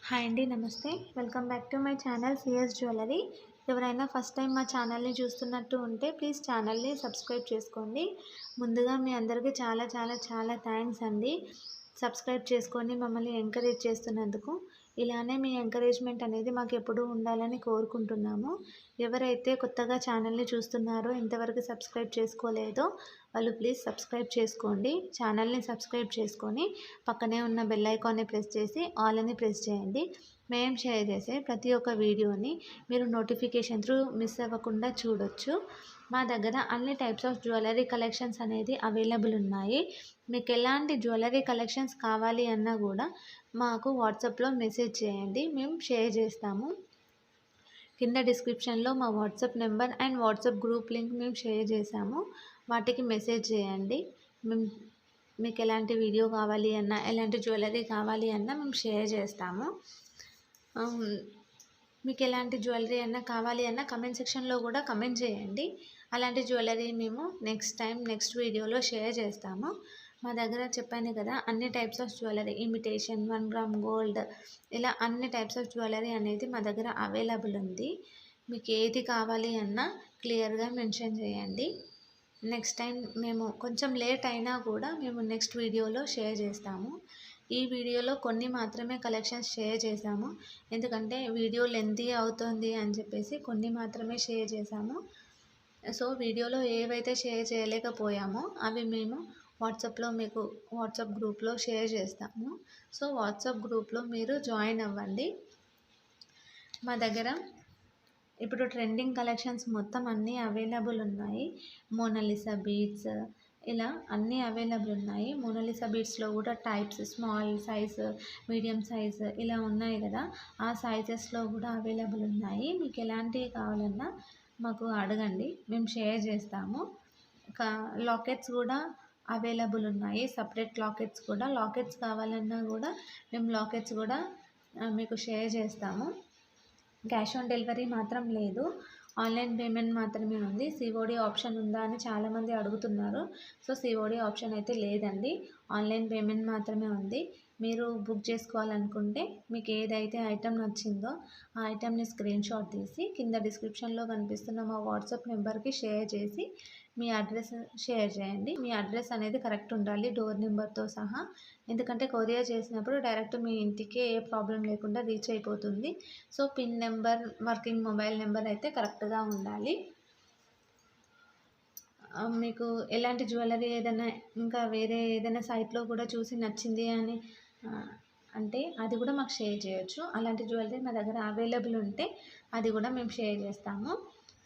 Hi అండి, నమస్తే. Welcome back to my channel CS jewellery. ఎవరైనా ఫస్ట్ టైం మా ఛానల్ని చూస్తున్నట్టు ఉంటే ప్లీజ్ ఛానల్ని సబ్స్క్రైబ్ చేసుకోండి. ముందుగా మీ అందరికీ చాలా చాలా చాలా థ్యాంక్స్ అండి. సబ్స్క్రైబ్ చేసుకొని మమ్మల్ని ఎంకరేజ్ చేస్తున్నందుకు. ఇలానే మీ ఎంకరేజ్మెంట్ అనేది మాకు ఎప్పుడూ ఉండాలని కోరుకుంటున్నాము. ఎవరైతే కొత్తగా ఛానల్ని చూస్తున్నారో, ఇంతవరకు సబ్స్క్రైబ్ చేసుకోలేదో వాళ్ళు ప్లీజ్ సబ్స్క్రైబ్ చేసుకోండి. ఛానల్ని సబ్స్క్రైబ్ చేసుకొని పక్కనే ఉన్న బెల్ ఐకాన్ని ప్రెస్ చేసి ఆల్ అని ప్రెస్ చేయండి. మేము షేర్ చేసే ప్రతి ఒక్క వీడియోని మీరు నోటిఫికేషన్ త్రూ మిస్ అవ్వకుండా చూడొచ్చు. మా దగ్గర అన్ని టైప్స్ ఆఫ్ జ్యువెలరీ కలెక్షన్స్ అనేది అవైలబుల్ ఉన్నాయి. మీకు ఎలాంటి జ్యువెలరీ కలెక్షన్స్ కావాలి అన్నా కూడా మాకు వాట్సాప్లో మెసేజ్ చేయండి, మేము షేర్ చేస్తాము. కింద డిస్క్రిప్షన్లో మా WhatsApp number and WhatsApp group link మేము షేర్ చేసాము. వాటికి మెసేజ్ చేయండి. మేము మీకు ఎలాంటి వీడియో కావాలి అన్నా, ఎలాంటి జ్యువెలరీ కావాలి అన్నా మేము షేర్ చేస్తాము. మీకు ఎలాంటి జ్యువెలరీ అన్నా కావాలి అన్నా కమెంట్ సెక్షన్లో కూడా కమెంట్ చేయండి. అలాంటి జ్యువెలరీ మేము నెక్స్ట్ వీడియోలో షేర్ చేస్తాము. మా దగ్గర చెప్పాను కదా, అన్ని types of jewellery, imitation, 1 gram gold, ఇలా అన్ని టైప్స్ ఆఫ్ జ్యువెలరీ అనేది మా దగ్గర అవైలబుల్ ఉంది. మీకు ఏది కావాలి అన్నా క్లియర్గా మెన్షన్ చేయండి. నెక్స్ట్ టైం మేము కొంచెం లేట్ అయినా కూడా మేము నెక్స్ట్ వీడియోలో షేర్ చేస్తాము. ఈ వీడియోలో కొన్ని మాత్రమే కలెక్షన్స్ షేర్ చేశాము, ఎందుకంటే వీడియో లెంతీ అవుతుంది అని చెప్పేసి కొన్ని మాత్రమే షేర్ చేశాము. సో వీడియోలో ఏవైతే షేర్ చేయలేకపోయామో అవి మేము వాట్సాప్లో మీకు వాట్సాప్ గ్రూప్లో షేర్ చేస్తాము. సో వాట్సాప్ గ్రూప్లో మీరు జాయిన్ అవ్వండి. మా దగ్గర ఇప్పుడు ట్రెండింగ్ కలెక్షన్స్ మొత్తం అన్నీ అవైలబుల్ ఉన్నాయి. మోనాలిసా బీడ్స్, ఇలా అన్నీ అవైలబుల్ ఉన్నాయి. మోనాలిసా బీడ్స్లో కూడా types, small size, medium size ఇలా ఉన్నాయి కదా, ఆ సైజెస్లో కూడా అవైలబుల్ ఉన్నాయి. మీకు ఎలాంటివి కావాలన్నా మాకు అడగండి, మేము షేర్ చేస్తాము. లాకెట్స్ కూడా అవైలబుల్ ఉన్నాయి. సపరేట్ లాకెట్స్ కావాలన్నా కూడా మేము లాకెట్స్ కూడా మీకు షేర్ చేస్తాము. క్యాష్ ఆన్ డెలివరీ మాత్రం లేదు, ఆన్లైన్ పేమెంట్ మాత్రమే ఉంది. సిఓడి ఆప్షన్ ఉందా అని చాలామంది అడుగుతున్నారు. సో సిఓడి ఆప్షన్ అయితే లేదండి, ఆన్లైన్ పేమెంట్ మాత్రమే ఉంది. మీరు బుక్ చేసుకోవాలనుకుంటే మీకు ఏదైతే ఐటెం నచ్చిందో ఆ ఐటెంని స్క్రీన్ షాట్ తీసి కింద డిస్క్రిప్షన్లో కనిపిస్తున్న మా వాట్సాప్ నెంబర్కి షేర్ చేసి మీ అడ్రస్ షేర్ చేయండి. మీ అడ్రస్ అనేది కరెక్ట్ ఉండాలి, డోర్ నెంబర్తో సహా. ఎందుకంటే కొరియర్ చేసినప్పుడు డైరెక్ట్ మీ ఇంటికే ఏ ప్రాబ్లం లేకుండా రీచ్ అయిపోతుంది. So pin number, working mobile number అయితే కరెక్ట్గా ఉండాలి. మీకు ఎలాంటి జ్యువెలరీ ఏదైనా ఇంకా వేరే ఏదైనా సైట్లో కూడా చూసి నచ్చింది అని అంటే అది కూడా మాకు షేర్ చేయొచ్చు. అలాంటి జ్యువెలరీ మా దగ్గర అవైలబుల్ ఉంటే అది కూడా మేము షేర్ చేస్తాము.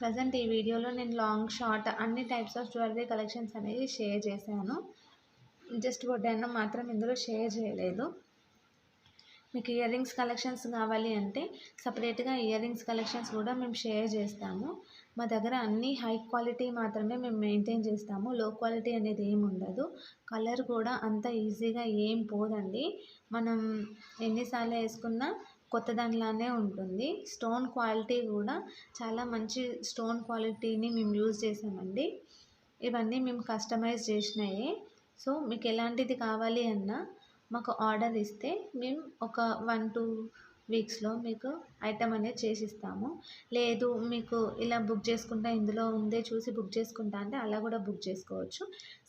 ప్రజెంట్ ఈ వీడియోలో నేను లాంగ్, షార్ట్ అన్ని టైప్స్ ఆఫ్ జ్యువెలరీ కలెక్షన్స్ అనేది షేర్ చేశాను. జస్ట్ వడ్డానం మాత్రం ఇందులో షేర్ చేయలేదు. మీకు ఇయర్ రింగ్స్ కలెక్షన్స్ కావాలి అంటే సపరేట్గా ఇయర్ రింగ్స్ కలెక్షన్స్ కూడా మేము షేర్ చేస్తాము. మా దగ్గర అన్నీ హై క్వాలిటీ మాత్రమే మేము మెయింటైన్ చేస్తాము, లో క్వాలిటీ అనేది ఏమి ఉండదు. కలర్ కూడా అంత ఈజీగా ఏం పోదండి, మనం ఎన్నిసార్లు వేసుకున్నా కొత్త దానిలానే ఉంటుంది. స్టోన్ క్వాలిటీ కూడా చాలా మంచి స్టోన్ క్వాలిటీని మేము యూజ్ చేసామండి. ఇవన్నీ మేము కస్టమైజ్ చేసినాయి. సో మీకు ఎలాంటిది కావాలి అన్నా మాకు ఆర్డర్ ఇస్తే మేము ఒక 1-2 వీక్స్లో మీకు ఐటమ్ అనేది చేసిస్తాము. లేదు మీకు ఇలా బుక్ చేసుకుంటా, ఇందులో ఉందే చూసి బుక్ చేసుకుంటా అంటే అలా కూడా బుక్ చేసుకోవచ్చు.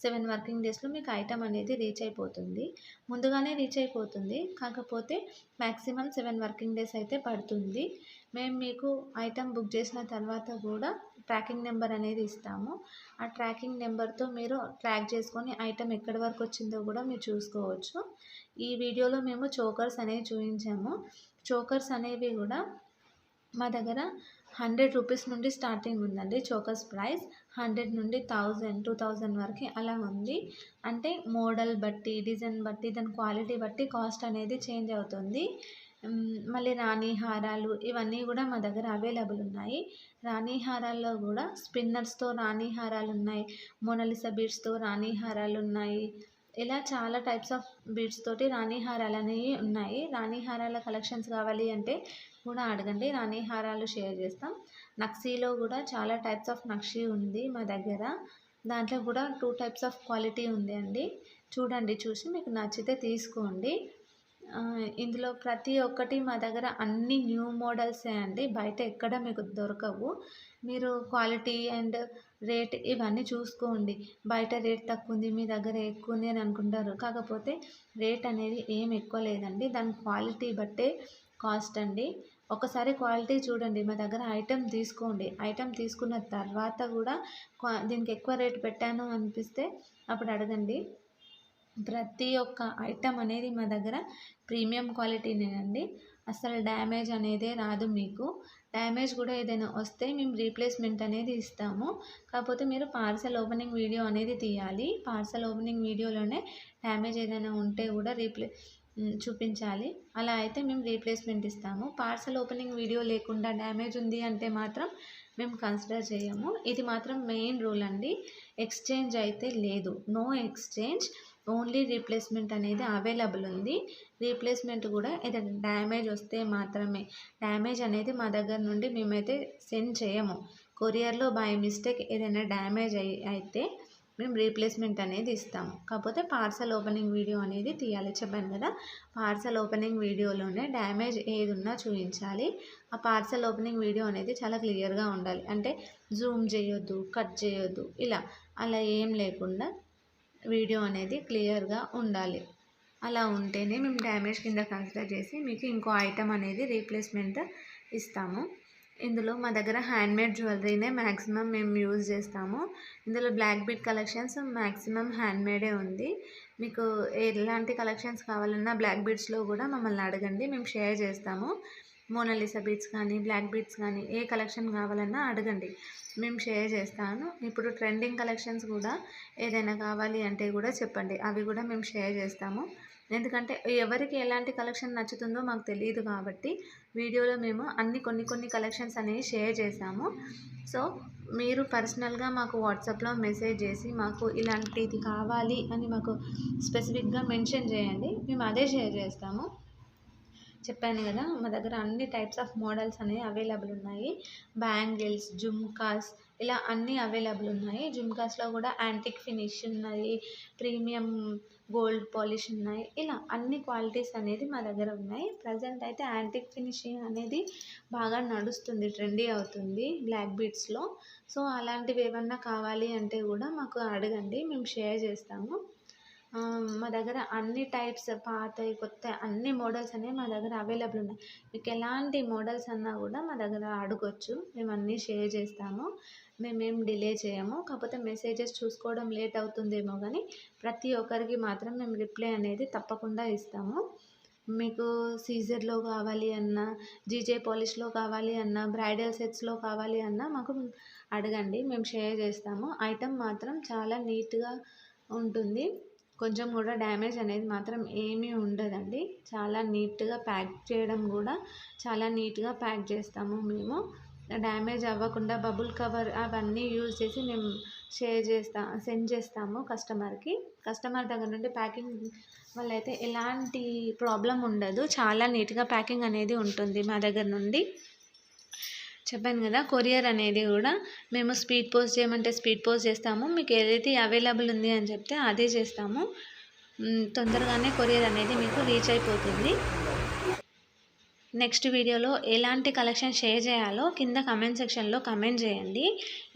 7 వర్కింగ్ డేస్లో మీకు ఐటమ్ అనేది రీచ్ అయిపోతుంది. ముందుగానే రీచ్ అయిపోతుంది, కాకపోతే మ్యాక్సిమం 7 వర్కింగ్ డేస్ అయితే పడుతుంది. మేము మీకు ఐటమ్ బుక్ చేసిన తర్వాత కూడా ట్రాకింగ్ నెంబర్ అనేది ఇస్తాము. ఆ ట్రాకింగ్ నెంబర్తో మీరు ట్రాక్ చేసుకొని ఐటమ్ ఎక్కడి వరకు వచ్చిందో కూడా మీరు చూసుకోవచ్చు. ఈ వీడియోలో మేము చోకర్స్ అనేవి చూపించాము. చోకర్స్ అనేవి కూడా మా దగ్గర 100 రూపీస్ నుండి స్టార్టింగ్ ఉందండి. చోకర్స్ ప్రైస్ 100 నుండి 1000, 2000 వరకు అలా ఉంది. అంటే మోడల్ బట్టి, డిజైన్ బట్టి, దాని క్వాలిటీ బట్టి కాస్ట్ అనేది చేంజ్ అవుతుంది. మళ్ళీ రాణి హారాలు ఇవన్నీ కూడా మా దగ్గర అవైలబుల్ ఉన్నాయి. రాణి హారాల్లో కూడా స్పిన్నర్స్తో రాణి హారాలు ఉన్నాయి, మోనాలిసా బీడ్స్తో రాణి హారాలు ఉన్నాయి. ఇలా చాలా టైప్స్ ఆఫ్ బీడ్స్ తోటి రాణి హారాలు అనేవి ఉన్నాయి. రాణి హారాల కలెక్షన్స్ కావాలి అంటే కూడా అడగండి, రాణి హారాలు షేర్ చేస్తాం. నక్షీలో కూడా చాలా టైప్స్ ఆఫ్ నక్షీ ఉంది మా దగ్గర. దాంట్లో కూడా 2 టైప్స్ ఆఫ్ క్వాలిటీ ఉంది అండి. చూడండి, చూసి మీకు నచ్చితే తీసుకోండి. ఇందులో ప్రతి ఒక్కటి మా దగ్గర అన్ని న్యూ మోడల్సే అండి. బయట ఎక్కడ మీకు దొరకవు. మీరు క్వాలిటీ అండ్ రేట్ ఇవన్నీ చూసుకోండి. బయట రేట్ తక్కువుంది, మీ దగ్గర ఎక్కువుంది అని అనుకుంటారు. కాకపోతే రేట్ అనేది ఏం ఎక్కువ లేదండి. దాని క్వాలిటీ బట్టే కాస్ట్ అండి. ఒకసారి క్వాలిటీ చూడండి. మా దగ్గర ఐటెమ్ తీసుకోండి. ఐటెమ్ తీసుకున్న తర్వాత కూడా దీనికి ఎక్కువ రేట్ పెట్టాను అనిపిస్తే అప్పుడు అడగండి. ప్రతి ఒక్క ఐటెం అనేది మా దగ్గర ప్రీమియం క్వాలిటీనేనండి. అస్సలు డ్యామేజ్ అనేదే రాదు మీకు. డ్యామేజ్ కూడా ఏదైనా వస్తే మేము రీప్లేస్మెంట్ అనేది ఇస్తాము. కాకపోతే మీరు పార్సెల్ ఓపెనింగ్ వీడియో అనేది తీయాలి. పార్సెల్ ఓపెనింగ్ వీడియోలోనే డ్యామేజ్ ఏదైనా ఉంటే కూడా చూపించాలి. అలా అయితే మేము రీప్లేస్మెంట్ ఇస్తాము. పార్సెల్ ఓపెనింగ్ వీడియో లేకుండా డ్యామేజ్ ఉంది అంటే మాత్రం మేము కన్సిడర్ చేయము. ఇది మాత్రం మెయిన్ రూల్ అండి. ఎక్స్చేంజ్ అయితే లేదు. నో ఎక్స్చేంజ్, ఓన్లీ రీప్లేస్మెంట్ అనేది అవైలబుల్ ఉంది. రీప్లేస్మెంట్ కూడా ఏదైనా డ్యామేజ్ వస్తే మాత్రమే. డ్యామేజ్ అనేది మా దగ్గర నుండి మేమైతే సెండ్ చేయము. కొరియర్లో బై మిస్టేక్ ఏదైనా డ్యామేజ్ అయితే మేము రీప్లేస్మెంట్ అనేది ఇస్తాము. కాకపోతే పార్సెల్ ఓపెనింగ్ వీడియో అనేది తీయాలి. చెప్పాను కదా, పార్సెల్ ఓపెనింగ్ వీడియోలోనే డ్యామేజ్ ఏది ఉన్నా చూపించాలి. ఆ పార్సెల్ ఓపెనింగ్ వీడియో అనేది చాలా క్లియర్గా ఉండాలి. అంటే జూమ్ చేయొద్దు, కట్ చేయొద్దు, అలా ఏం లేకుండా వీడియో అనేది క్లియర్గా ఉండాలి. అలా ఉంటేనే మేము డ్యామేజ్ కింద కన్సిడర్ చేసి మీకు ఇంకో ఐటెం అనేది రీప్లేస్మెంట్ ఇస్తాము. ఇందులో మా దగ్గర హ్యాండ్మేడ్ జ్యువెలరీనే మ్యాక్సిమం మేము యూజ్ చేస్తాము. ఇందులో బ్లాక్ బీడ్ కలెక్షన్స్ మ్యాక్సిమం హ్యాండ్మేడే ఉంది. మీకు ఎలాంటి కలెక్షన్స్ కావాలన్నా బ్లాక్ బీడ్స్లో కూడా మమ్మల్ని అడగండి, మేము షేర్ చేస్తాము. మోనాలిసా బీడ్స్ కానీ బ్లాక్ బీడ్స్ కానీ ఏ కలెక్షన్ కావాలన్నా అడగండి, మేము షేర్ చేస్తాను. ఇప్పుడు ట్రెండింగ్ కలెక్షన్స్ కూడా ఏదైనా కావాలి అంటే కూడా చెప్పండి, అవి కూడా మేము షేర్ చేస్తాము. ఎందుకంటే ఎవరికి ఎలాంటి కలెక్షన్ నచ్చుతుందో మాకు తెలియదు కాబట్టి వీడియోలో మేము కొన్ని కలెక్షన్స్ అనేవి షేర్ చేసాము. సో మీరు పర్సనల్గా మాకు వాట్సాప్లో మెసేజ్ చేసి మాకు ఇలాంటిది కావాలి అని మాకు స్పెసిఫిక్గా మెన్షన్ చేయండి, మేము అదే షేర్ చేస్తాము. చెప్పాను కదా, మా దగ్గర అన్ని టైప్స్ ఆఫ్ మోడల్స్ అనేవి అవైలబుల్ ఉన్నాయి. బ్యాంగిల్స్, జుమ్కాస్ ఇలా అన్నీ అవైలబుల్ ఉన్నాయి. జుమ్కాస్లో కూడా యాంటిక్ ఫినిష్ ఉన్నాయి, ప్రీమియం గోల్డ్ పాలిష్ ఉన్నాయి. ఇలా అన్ని క్వాలిటీస్ అనేది మా దగ్గర ఉన్నాయి. ప్రజెంట్ అయితే యాంటిక్ ఫినిషింగ్ అనేది బాగా నడుస్తుంది, ట్రెండీ అవుతుంది బ్లాక్ బీడ్స్లో. సో అలాంటివి ఏమన్నా కావాలి అంటే కూడా మాకు అడగండి, మేము షేర్ చేస్తాము. మా దగ్గర అన్ని టైప్స్ పాతవి కొత్తవి అన్ని మోడల్స్ అనేవి మా దగ్గర అవైలబుల్ ఉన్నాయి. మీకు ఎలాంటి మోడల్స్ అన్నా కూడా మా దగ్గర అడగొచ్చు, మేము అన్నీ షేర్ చేస్తాము. మేమేం డిలే చేయము. కాకపోతే మెసేజెస్ చూసుకోవడం లేట్ అవుతుందేమో కానీ ప్రతి ఒక్కరికి మాత్రం మేము రిప్లై అనేది తప్పకుండా ఇస్తాము. మీకు సీజర్లో కావాలి అన్నా, జీజే పాలిష్లో కావాలి అన్నా, బ్రైడల్ సెట్స్లో కావాలి అన్నా మాకు అడగండి, మేము షేర్ చేస్తాము. ఐటెం మాత్రం చాలా నీట్గా ఉంటుంది. కొంచెం కూడా డ్యామేజ్ అనేది మాత్రం ఏమీ ఉండదండి. చాలా నీట్గా ప్యాక్ చేయడం కూడా చాలా నీట్గా ప్యాక్ చేస్తాము మేము. డ్యామేజ్ అవ్వకుండా బబుల్ కవర్ అవన్నీ యూజ్ చేసి మేము సెండ్ చేస్తాము కస్టమర్కి. కస్టమర్ దగ్గర నుండి ప్యాకింగ్ వల్ల అయితే ఎలాంటి ప్రాబ్లం ఉండదు. చాలా నీట్గా ప్యాకింగ్ అనేది ఉంటుంది మా దగ్గర నుండి. చెప్పాను కదా, కొరియర్ అనేది కూడా మేము స్పీడ్ పోస్ట్ చేయమంటే స్పీడ్ పోస్ట్ చేస్తాము. మీకు ఏదైతే అవైలబుల్ ఉంది అని చెప్తే అదే చేస్తాము. తొందరగానే కొరియర్ అనేది మీకు రీచ్ అయిపోతుంది. నెక్స్ట్ వీడియోలో ఎలాంటి కలెక్షన్ షేర్ చేయాలో కింద కమెంట్ సెక్షన్లో కమెంట్ చేయండి.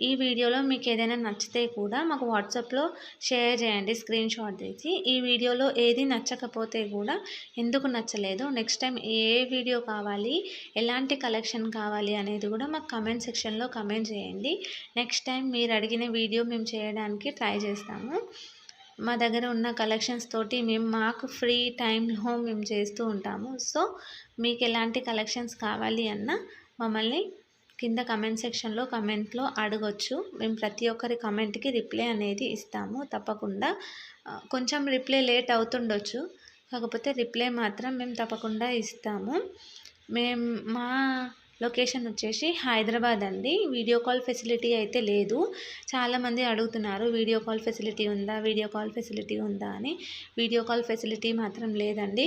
ఈ వీడియోలో మీకు ఏదైనా నచ్చితే కూడా మాకు వాట్సాప్లో షేర్ చేయండి స్క్రీన్ షాట్ తీసి. ఈ వీడియోలో ఏది నచ్చకపోతే కూడా ఎందుకు నచ్చలేదు, నెక్స్ట్ టైం ఏ వీడియో కావాలి, ఎలాంటి కలెక్షన్ కావాలి అనేది కూడా మాకు కమెంట్ సెక్షన్లో కమెంట్ చేయండి. నెక్స్ట్ టైం మీరు అడిగిన వీడియో మేము చేయడానికి ట్రై చేస్తాము. మా దగ్గర ఉన్న కలెక్షన్స్ తోటి మాకు ఫ్రీ టైంలో మేము చేస్తూ ఉంటాము. సో మీకు ఎలాంటి కలెక్షన్స్ కావాలి అన్నా మమ్మల్ని కింద కమెంట్ సెక్షన్లో కమెంట్లో అడగొచ్చు. మేము ప్రతి ఒక్కరి కమెంట్కి రిప్లై అనేది ఇస్తాము తప్పకుండా. కొంచెం రిప్లై లేట్ అవుతుండొచ్చు, కాకపోతే రిప్లై మాత్రం మేము తప్పకుండా ఇస్తాము. మా లొకేషన్ వచ్చేసి హైదరాబాద్ అండి. వీడియో కాల్ ఫెసిలిటీ అయితే లేదు. చాలామంది అడుగుతున్నారు వీడియో కాల్ ఫెసిలిటీ ఉందా అని. వీడియో కాల్ ఫెసిలిటీ మాత్రం లేదండి.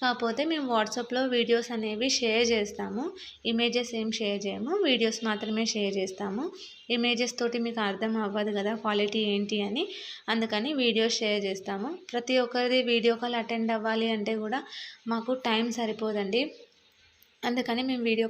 కాకపోతే మేము వాట్సాప్లో వీడియోస్ అనేవి షేర్ చేస్తాము. ఇమేజెస్ ఏం షేర్ చేయము, వీడియోస్ మాత్రమే షేర్ చేస్తాము. ఇమేజెస్ తోటి మీకు అర్థం అవ్వదు కదా క్వాలిటీ ఏంటి అని, అందుకని వీడియోస్ షేర్ చేస్తాము. ప్రతి ఒక్కరిది వీడియో కాల్ అటెండ్ అవ్వాలి అంటే కూడా మాకు టైం సరిపోదండి. అందుకని మేము వీడియో